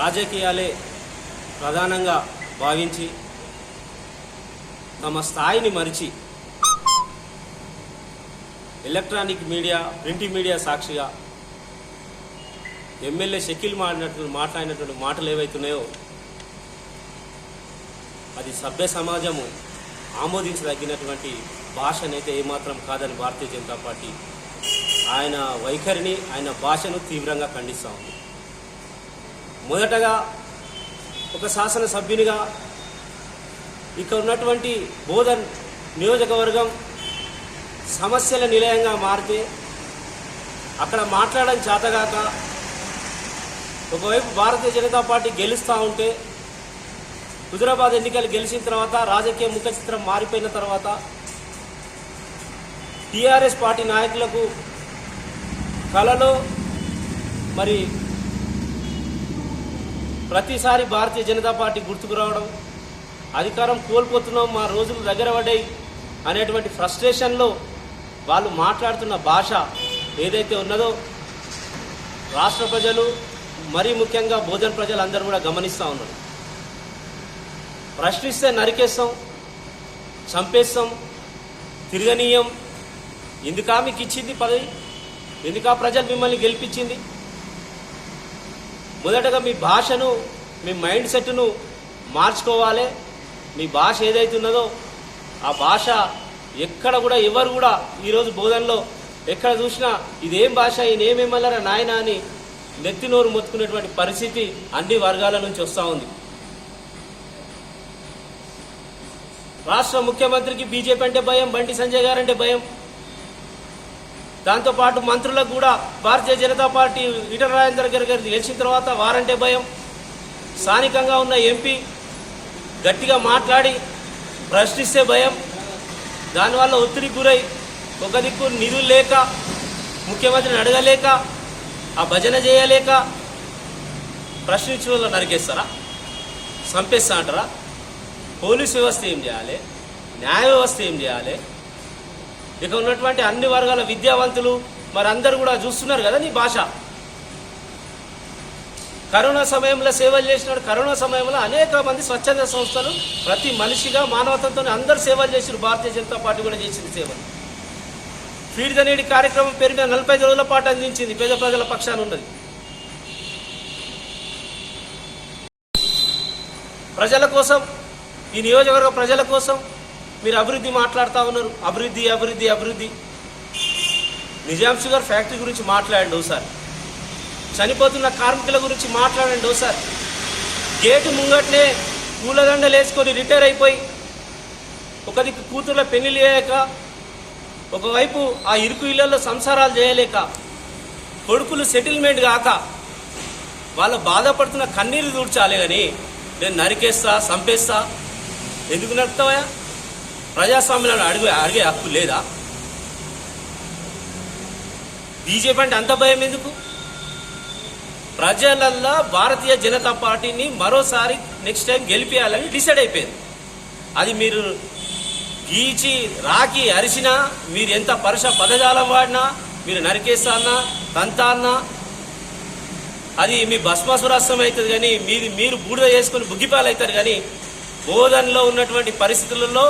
రాజకీయాలే ప్రధానంగా భావించి తమ స్థాయిని మరిచి ఎలక్ట్రానిక్ మీడియా, ప్రింట్ మీడియా సాక్షిగా ఎమ్మెల్యే షకీల్ మాట్లాడినటువంటి మాటలు ఏవైతున్నాయో అది సభ్య సమాజము ఆమోదించదగినటువంటి భాషనైతే ఏమాత్రం కాదని భారతీయ జనతా పార్టీ ఆయన వైఖరిని, ఆయన భాషను తీవ్రంగా ఖండిస్తూ ఉంది. మొదటగా ఒక శాసనసభ్యునిగా ఇక్కడ ఉన్నటువంటి బోధన్ నియోజకవర్గం సమస్యల నిలయంగా మారితే అక్కడ మాట్లాడడం చేతగాక ఒకవైపు భారతీయ జనతా పార్టీ గెలుస్తూ ఉంటే హుజురాబాద్ ఎన్నికలు గెలిచిన తర్వాత రాజకీయ ముఖ చిత్రం మారిపోయిన తర్వాత టీఆర్ఎస్ పార్టీ నాయకులకు కలలో మరి ప్రతిసారి భారతీయ జనతా పార్టీ గుర్తుకు రావడం, అధికారం కోల్పోతున్నాం, మా రోజులు దగ్గర పడ్డాయి అనేటువంటి ఫ్రస్ట్రేషన్లో వాళ్ళు మాట్లాడుతున్న భాష ఏదైతే ఉన్నదో రాష్ట్ర ప్రజలు, మరీ ముఖ్యంగా బోధన్ ప్రజలందరూ కూడా గమనిస్తూ ఉన్నారు. ప్రశ్నిస్తే నరికేస్తాం, చంపేస్తాం, తిరగనీయం. ఎందుకా మీకు ఇచ్చింది పదవి? ఎందుకా ప్రజలు మిమ్మల్ని గెలిపించింది? మొదటగా మీ భాషను, మీ మైండ్ సెట్ను మార్చుకోవాలి. మీ భాష ఏదైతే ఉన్నదో ఆ భాష ఎక్కడ కూడా ఎవరు కూడా ఈరోజు బోధనలో ఎక్కడ చూసినా ఇదేం భాష, ఈయనేమేమన్నారా నాయన అని నెత్తి నోరు మొత్తుకునేటువంటి పరిస్థితి అన్ని వర్గాల నుంచి వస్తూ ఉంది. రాష్ట్ర ముఖ్యమంత్రికి బీజేపీ అంటే భయం, బండి సంజయ్ గారు అంటే భయం. దాంతోపాటు మంత్రులకు కూడా భారతీయ జనతా పార్టీ ఈటల రాజేందర్ గారు గెలిచిన తర్వాత వారంటే భయం. స్థానికంగా ఉన్న ఎంపీ గట్టిగా మాట్లాడి ప్రశ్నిస్తే భయం. దానివల్ల ఒత్తిడికి గురై ఒక దిక్కు నిధులు లేక, ముఖ్యమంత్రిని అడగలేక, ఆ భజన చేయలేక ప్రశ్నించిన వాళ్ళు నరికేస్తారా, చంపేస్తా అంటారా? పోలీసు వ్యవస్థ ఏం చేయాలి? న్యాయ వ్యవస్థ ఏం చేయాలి? ఇక ఉన్నటువంటి అన్ని వర్గాల విద్యావంతులు మరి అందరూ కూడా చూస్తున్నారు కదా నీ భాష. కరోనా సమయంలో సేవలు చేసినాడు. కరోనా సమయంలో అనేక మంది స్వచ్ఛంద సంస్థలు ప్రతి మనిషిగా మానవతతో అందరూ సేవలు చేసినారు. భారతీయ జనతా పార్టీ కూడా చేసింది సేవలు. ఫీడ్ ద నీడ్ కార్యక్రమం పేరు మీద 45 రోజుల పాటు అందించింది, పేద ప్రజల పక్షాన ఉన్నది. ప్రజల కోసం, ఈ నియోజకవర్గ ప్రజల కోసం మీరు అభివృద్ధి మాట్లాడుతూ ఉన్నారు. అభివృద్ధి అభివృద్ధి అభివృద్ధి. నిజాం షుగర్ ఫ్యాక్టరీ గురించి మాట్లాడండి ఒకసారి. చనిపోతున్న కార్మికుల గురించి మాట్లాడండి ఒకసారి. గేటు ముంగట్నే పూలదండలు వేసుకొని రిటైర్ అయిపోయి ఒక దిక్కు కూతుర్ల పెళ్లిళ్ళు చేయక, ఒకవైపు ఆ ఇరుకు ఇళ్లలో సంసారాలు చేయలేక, కొడుకులు సెటిల్మెంట్ కాక వాళ్ళు బాధపడుతున్న కన్నీరు దూడ్చాలి కానీ నేను నరికేస్తా, చంపేస్తా. ఎందుకు నరుకుతావా? ప్రజాస్వామ్యంలో అడిగే హక్కు లేదా? బీజేపీ అంటే అంత భయం ఎందుకు? ప్రజలల్లో భారతీయ జనతా పార్టీని మరోసారి నెక్స్ట్ టైం గెలిపేయాలని డిసైడ్ అయిపోయింది. అది మీరు గీచి రాకి అరిసినా, మీరు ఎంత పరుష పదజాలం వాడినా, మీరు నరికేస్తా అన్నా, తంతా అన్నా అది మీ భస్మాసురాస్త్రం అవుతుంది. కానీ మీరు బూడిద చేసుకుని బుగ్గిపాలు అవుతారు. కానీ బోధనలో ఉన్నటువంటి పరిస్థితులలో,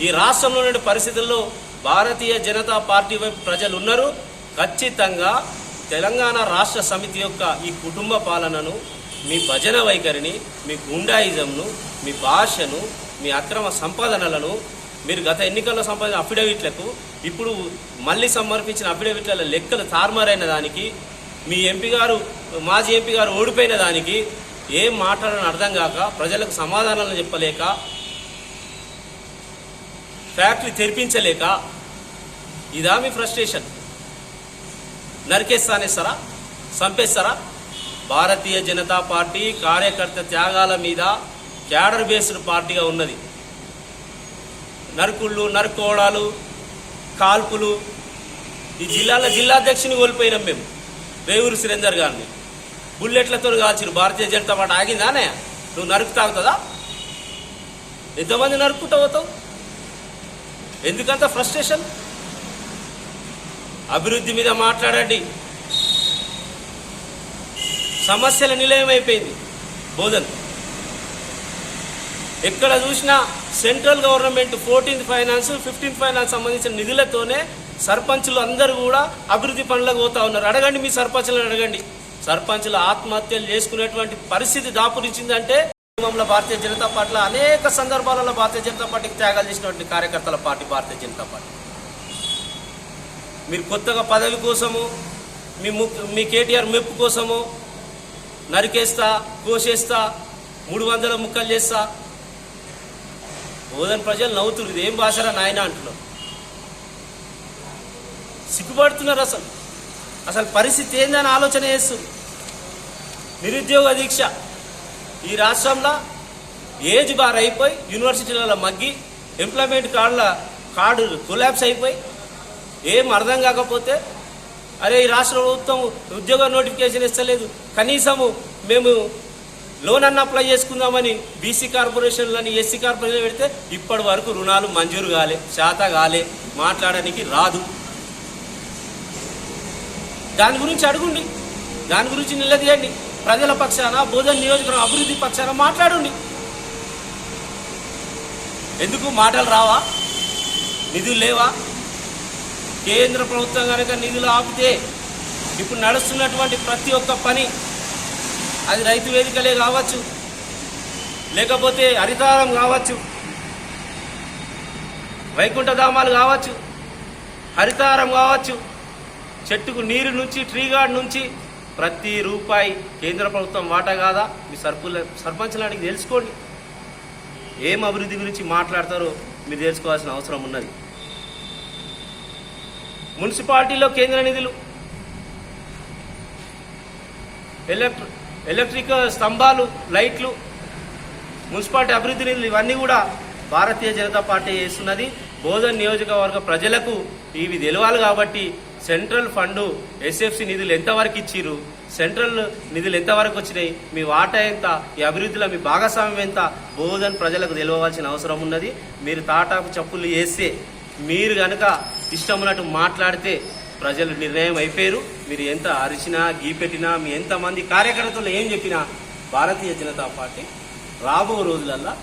ఈ రాష్ట్రంలో ఉన్న పరిస్థితుల్లో భారతీయ జనతా పార్టీ వైపు ప్రజలు ఉన్నారు. ఖచ్చితంగా తెలంగాణ రాష్ట్ర సమితి యొక్క ఈ కుటుంబ పాలనను, మీ భజన వైఖరిని, మీ గుండాయిజంను, మీ భాషను, మీ అక్రమ సంపాదనలను, మీరు గత ఎన్నికల్లో సంపాదించిన అఫిడవిట్లకు ఇప్పుడు మళ్ళీ సమర్పించిన అఫిడవిట్ల లెక్కలు తారుమారైన దానికి, మీ ఎంపీ గారు, మాజీ ఎంపీ గారు ఓడిపోయిన దానికి ఏం మాట్లాడని అర్థం కాక, ప్రజలకు సమాధానాలు చెప్పలేక, ఫ్యాక్టరీ తెరిపించలేక, ఇదా మీ ఫ్రస్ట్రేషన్? నరికేస్తానేస్తారా, చంపేస్తారా? భారతీయ జనతా పార్టీ కార్యకర్త త్యాగాల మీద క్యాడర్ బేస్డ్ పార్టీగా ఉన్నది. నరుకుళ్ళు, నరుకోవడాలు, కాల్పులు. ఈ జిల్లాలో జిల్లాధ్యక్షుని కోల్పోయినాం మేము, రేవూరు సురేందర్ గారిని. బుల్లెట్లతో కాల్చిరు. భారతీయ జనతా పార్టీ ఆగిందానే? నువ్వు నరుకు తాగుతుందా? ఎంతమంది నరుక్కుంటూ పోతావు? ఎందుకంత ఫ్రస్ట్రేషన్? అభివృద్ధి మీద మాట్లాడండి. సమస్యల నిలయం అయిపోయింది బోధన్. ఎక్కడ చూసినా central government 14th finance 15th finance సంబంధించిన నిధులతోనే సర్పంచులు అందరూ కూడా అభివృద్ధి పనులకు పోతా ఉన్నారు. అడగండి, మీ సర్పంచులను అడగండి. సర్పంచులు ఆత్మహత్యలు చేసుకునేటువంటి పరిస్థితి దాపురించిందంటే భారతీయ జనతా పార్టీలో అనేక సందర్భాలలో భారతీయ జనతా పార్టీకి త్యాగాలు చేసినటువంటి కార్యకర్తల పార్టీ భారతీయ జనతా పార్టీ. మీరు కొత్తగా పదవి కోసము, మీ కేటీఆర్ మెప్పు కోసము నరికేస్తా, కోసేస్తా, 300 ముక్కలు చేస్తా. బోధన్ ప్రజలు నవ్వుతున్నారు, ఇది ఏం భాషరా నాయన అంటున్నారు, సిగ్గుపడుతున్నారు. అసలు పరిస్థితి ఏందని ఆలోచన చేస్తుంది. నిరుద్యోగ దీక్ష ఈ రాష్ట్రంలో ఏజ్ బార్ అయిపోయి యూనివర్సిటీలలో మగ్గి ఎంప్లాయ్మెంట్ కార్డు కొలాప్స్ అయిపోయి ఏం అర్థం కాకపోతే అరే ఈ రాష్ట్ర ప్రభుత్వం ఉద్యోగ నోటిఫికేషన్ ఇస్తలేదు, కనీసము మేము లోన్ అన్న అప్లై చేసుకుందామని బీసీ కార్పొరేషన్లని ఎస్సీ కార్పొరేషన్ పెడితే ఇప్పటి వరకు రుణాలు మంజూరు కాలే, శాత కాలే, మాట్లాడడానికి రాదు. దాని గురించి అడుగుండి, దాని గురించి నిలదీయండి. ప్రజల పక్షాన, బోధన్ నియోజకవర్గం అభివృద్ధి పక్షాన మాట్లాడండి. ఎందుకు మాటలు రావా? నిధులు లేవా? కేంద్ర ప్రభుత్వం కనుక నిధులు ఆపితే ఇప్పుడు నడుస్తున్నటువంటి ప్రతి ఒక్క పని, అది రైతు వేదికలే కావచ్చు, లేకపోతే హరితారం కావచ్చు, వైకుంఠధామాలు కావచ్చు, హరితారం కావచ్చు, చెట్టుకు నీరు నుంచి, ట్రీ గార్డ్ నుంచి ప్రతి రూపాయి కేంద్ర ప్రభుత్వం వాటా కాదా? మీ సర్పంచులానికి తెలుసుకోండి. ఏం అభివృద్ధి గురించి మాట్లాడతారో మీరు తెలుసుకోవాల్సిన అవసరం ఉన్నది. మున్సిపాలిటీలో కేంద్ర నిధులు, ఎలక్ట్రిక్ స్తంభాలు, లైట్లు, మున్సిపాలిటీ అభివృద్ధి నిధులు ఇవన్నీ కూడా భారతీయ జనతా పార్టీ చేస్తున్నది. బోధన్ నియోజకవర్గ ప్రజలకు ఇవి తెలవాలి కాబట్టి సెంట్రల్ ఫండ్ ఎస్ఎఫ్సి నిధులు ఎంతవరకు ఇచ్చిర్రు, సెంట్రల్ నిధులు ఎంతవరకు వచ్చినాయి, మీ వాటా ఎంత, ఈ అభివృద్ధిలో మీ భాగస్వామ్యం ఎంత, బోధన్ ప్రజలకు తెలియవలసిన అవసరం ఉన్నది. మీరు తాటాపు చప్పులు వేస్తే, మీరు కనుక ఇష్టం ఉన్నట్టు మాట్లాడితే ప్రజలు నిర్ణయం అయిపోయారు. మీరు ఎంత అరిచినా, గీపెట్టినా, మీ ఎంతమంది కార్యకర్తలు ఏం చెప్పినా భారతీయ జనతా పార్టీ రాబో రోజులల్లా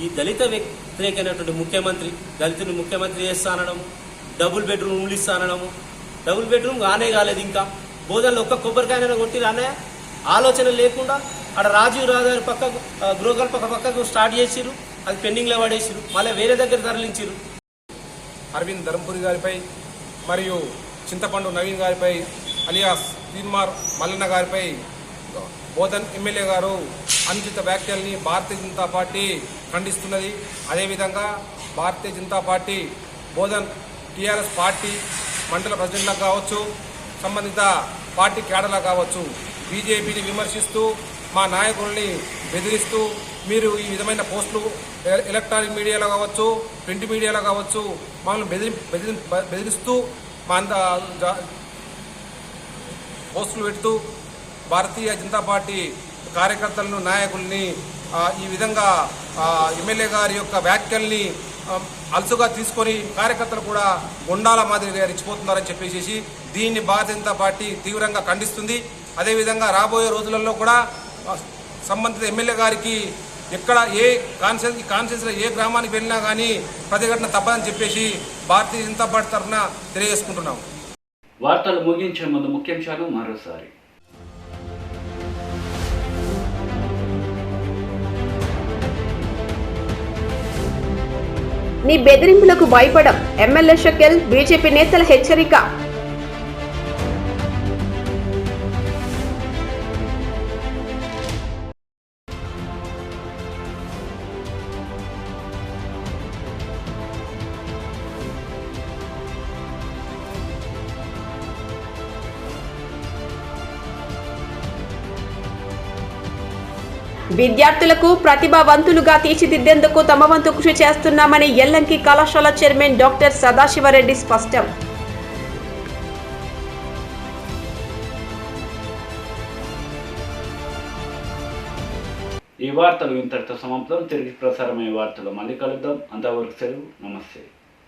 ఈ దళిత వ్యతిరేకమైనటువంటి ముఖ్యమంత్రి, దళితుని ముఖ్యమంత్రి చేస్తానడము, డబుల్ బెడ్రూమ్లు ఇస్తానడము, డబుల్ బెడ్రూమ్ కానే కాలేదు. ఇంకా బోధనలో ఒక్క కొబ్బరికాయన కొట్టి రానే ఆలోచన లేకుండా అక్కడ రాజీవ్ రహదారి పక్కకు, గృహకల్ప పక్కకు స్టార్ట్ చేసిరు, అది పెండింగ్లో పడేసిరు, మళ్ళీ వేరే దగ్గర తరలించిరు. అరవింద్ ధర్మపురి గారిపై మరియు చింతపండు నవీన్ గారిపై అలియాస్ తీన్మార్ మల్లన్న గారిపై బోధన్ ఎమ్మెల్యే గారు అనుచిత వ్యాఖ్యల్ని భారతీయ జనతా పార్టీ ఖండిస్తున్నది. అదేవిధంగా Bharatiya Janata party Bodhan TRS party మండల ప్రెసిడెంట్లకు కావచ్చు, సంబంధిత పార్టీ క్యాడర్లకు కావచ్చు, బీజేపీని విమర్శిస్తూ మా నాయకుల్ని బెదిరిస్తూ మీరు ఈ విధమైన పోస్టులు ఎలక్ట్రానిక్ మీడియాలో కావచ్చు, ప్రింట్ మీడియాలో కావచ్చు మమ్మల్ని బెదిరిస్తూ మా పోస్టులు పెడుతూ భారతీయ జనతా పార్టీ కార్యకర్తలను, నాయకుల్ని ఈ విధంగా ఎమ్మెల్యే గారి యొక్క వ్యాఖ్యల్ని అలసుగా తీసుకొని కార్యకర్తలు కూడా గుండాల మాదిరిగా రెచ్చిపోతున్నారని చెప్పేసి దీన్ని భారతీయ జనతా పార్టీ తీవ్రంగా ఖండిస్తుంది. అదేవిధంగా రాబోయే రోజులలో కూడా సంబంధిత ఎమ్మెల్యే గారికి ఎక్కడ ఏ కాన్స్టిట్యూన్సీలో ఏ గ్రామానికి వెళ్ళినా కానీ ప్రతిఘటన తప్పదని చెప్పేసి భారతీయ జనతా పార్టీ తరఫున తెలియజేసుకుంటున్నాం. వార్తలు ముగించే ముందు ముఖ్యాంశాలు మరోసారి. నీ బెదిరింపులకు భయపడం, ఎమ్మెల్యే షకీల్ బీజేపీ నేతల హెచ్చరిక. విద్యార్థులకు ప్రతిభావంతులుగా తీర్చిదిద్దేందుకు తమ వంతు కృషి చేస్తున్నామని ఎల్లంకి కళాశాల చైర్మన్ డాక్టర్ సదాశివరెడ్డి స్పష్టం. ఈ వార్తలు ఇంతటితో సమాప్తం. తిరిగి ప్రసారమయ్యే వార్తలు మళ్ళీ కలుద్దాం. అంతవరకు సెలవు. నమస్తే.